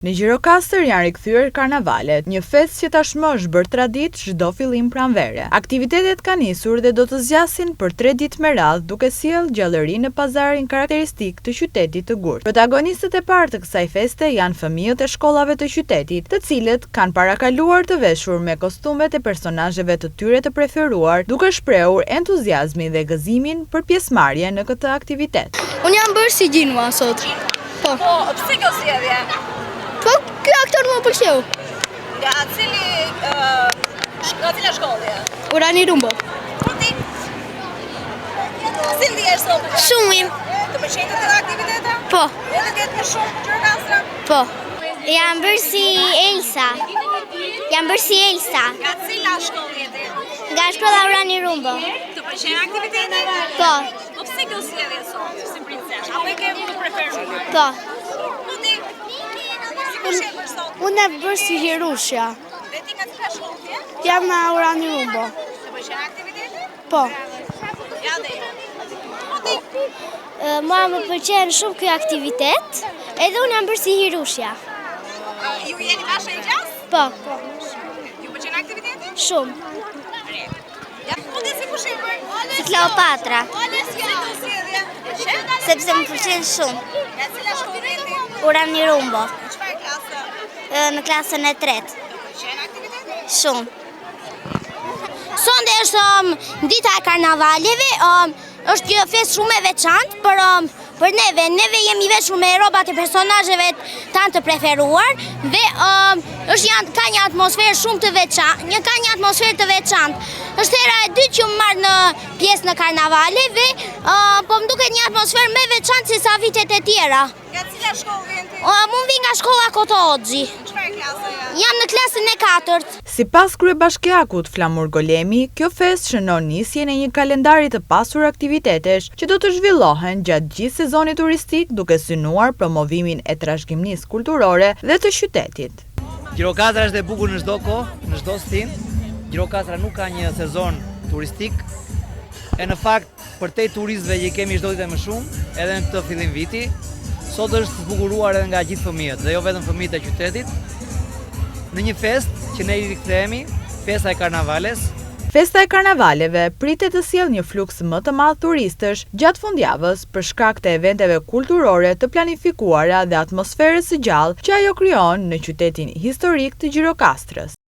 Në Gjirokastër janë rikthyer karnavalet, një festë që tashmë është bërë traditë çdo fillim pranvere. Aktivitetet kanë nisur dhe do të zgjasin për 3 ditë me radhë, duke sjellë gjallëri në pazarin karakteristik të qytetit të Gurçë. Protagonistët e parë të kësaj feste janë fëmijët e shkollave të qytetit, të cilët kanë parakaluar të veshur me kostumet e personazheve të tyre të preferuar, duke shprehur entuziazmin dhe gëzimin për pjesëmarrje në këtë aktivitet. Unë jam bërë si Gjinua sot. Po, pse kjo sjellje? Po, ky aktor më pëlqeu. Nga cila shkollë? Urani Rumbo. Po ti? Si ndihesh sot? Shumë. Të pëlqejnë këto aktivitete? Po. Edhe të më shumë në Gjirokastër? Po. Jam bërë si Elsa. Nga cila shkollë je ti? Nga shkolla Urani Rumbo. Të pëlqejnë aktivitetet? Po. Po pse kjo sjellje sot si princesh? Apo e ke preferuar? Po. Po ti? Si pëlqen për sot? Unë e bërë si Hirushja. Dhe ti nga cila shkollë je? Jam nga Urani Rumbo. Të pëlqejnë aktivitetet? Po. Ja dhe. Po ti? Mua më pëlqen shumë ky aktivitet, edhe unë jam bërë si Hirushja. Ju jeni bashkë në gjas? Po. Ju pëlqen aktivitetet? Shumë. Ja, po ti si kush je bërë? Si Kleopatra. Si kjo sjellje? Sepse më pëlqen shumë. Nga cila shkollë je ti? Urani Rumbo. Në çfarë klase? Në klasën e 3. Të pëlqen aktivitetet? Shumë. Sonde është dita e karnavaleve, është një festë shumë e veçantë për neve. Neve jemi veshur me rrobat e personazheve tanë të preferuar dhe ka një atmosferë shumë të veçantë. Është hera e dytë që më marr në pjesë në karnavaleve, po më duket një atmosferë më e veçantë se sa vitet e tjera. Nga cila shkollë vjen ti? Unë vi nga shkolla Koto Hoxhi. Në çfarë klase je? Jam në klasën e 4. Sipas kryebashkiakut Flamur Golemi, kjo festë shënon nisjen e një kalendari të pasur aktivitetesh që do të zhvillohen gjatë gjithë sezonit turistik, duke synuar promovimin e trashëgimisë kulturore dhe të qytetit. Gjirokastra është e bukur në çdo kohë, në çdo stin. Gjirokastra nuk ka një sezon turistik. E në fakt, për te turistëve që kemi çdo ditë më shumë, edhe në këtë fillim viti, sot është zbukuruar edhe nga gjithë fëmijët, dhe jo vetëm fëmijët e qytetit, në një festë që ne i rikthehemi, festa e karnavales. Festa e karnavaleve pritet të sjellë një fluks më të madh turistësh gjatë fundjavës për shkak të eventeve kulturore të planifikuara dhe atmosferës së gjallë që ajo krijon në qytetin historik të Gjirokastrës.